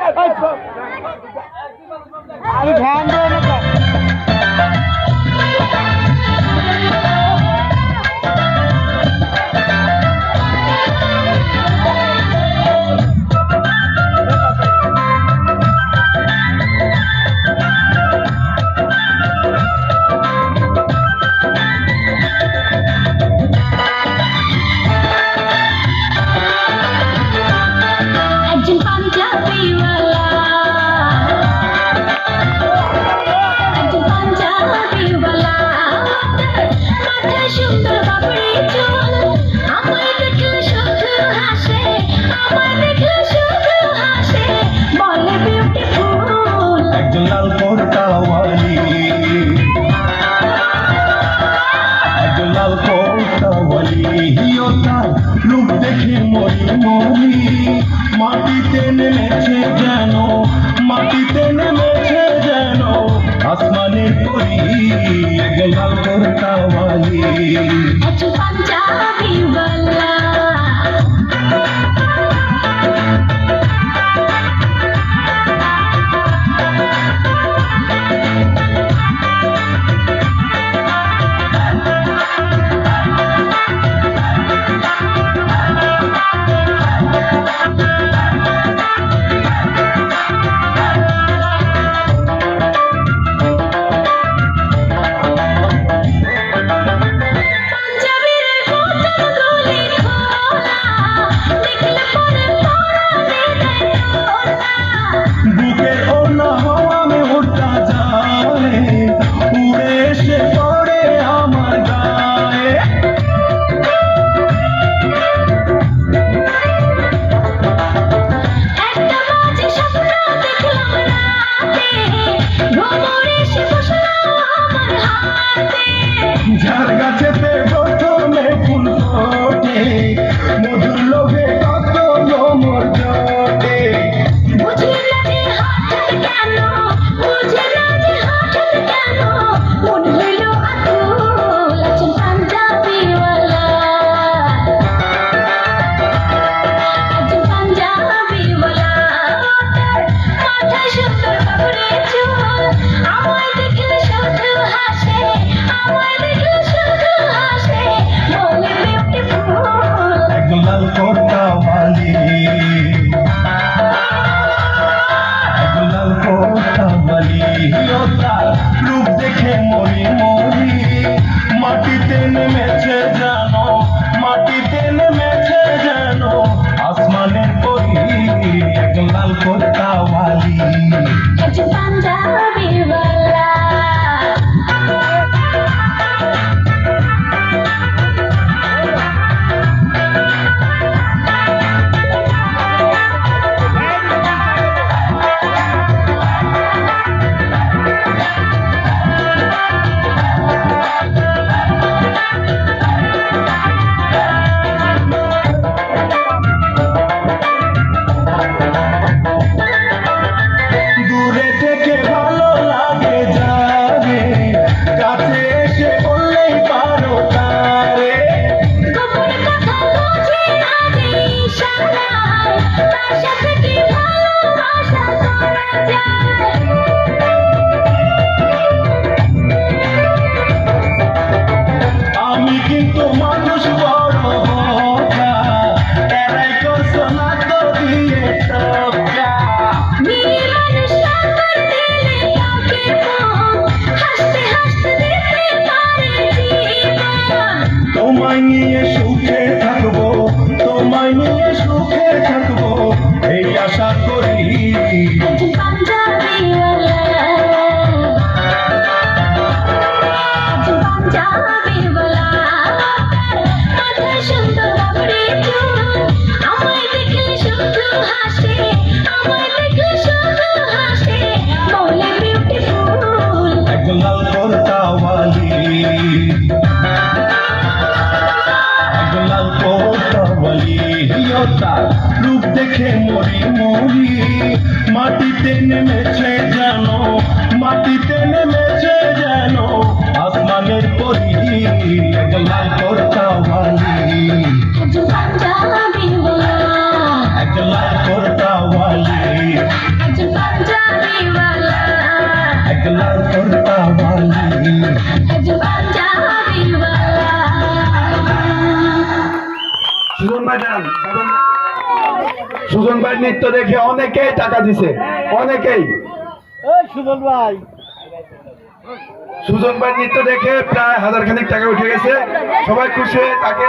अरे ध्यान दो ना। रूप देखे मोरी मोरी माटीते नेमेছে যেন মাটিতে নেমেছে যেন আসমানের পরি একলাল করতাওয়ালি আচ্ছা পাঞ্জাবি वाला रूप देखे मोरी मोरी माटीते नेमेছে যেন মাটিতে নেমেছে যেন আসমানের পরি একলাল করতাওয়ালি আচ্ছা পাঞ্জাবি वाला তোমায় নিয়ে সুখে থাকবো তোমায় নিয়ে সুখে থাকবো এই আশা করি পাঞ্জাবি वाला পাঞ্জাবি वाला মাথায় সুন্দর বাবরি চুল আমায় দেখলে শুধু হাসে আমায় দেখলে শুধু হাসে বলে বিউটিফুল একলাল করতাওয়ালি रूप देखे मोरी मोरी माटीते नेमेছে যেন মাটিতে নেমেছে যেন আসমানের পরি একলাল করতাওয়ালি পাঞ্জাবি वाला একলাল করতাওয়ালি সুজন ভাই নৃত্য দেখে অনেকেই টাকা দিছে, অনেকেই। এই সুজন ভাই, সুজন ভাই নৃত্য দেখে প্রায় 1000 খানিক টাকা উঠে গেছে, সবাই খুশি হয়ে তাকে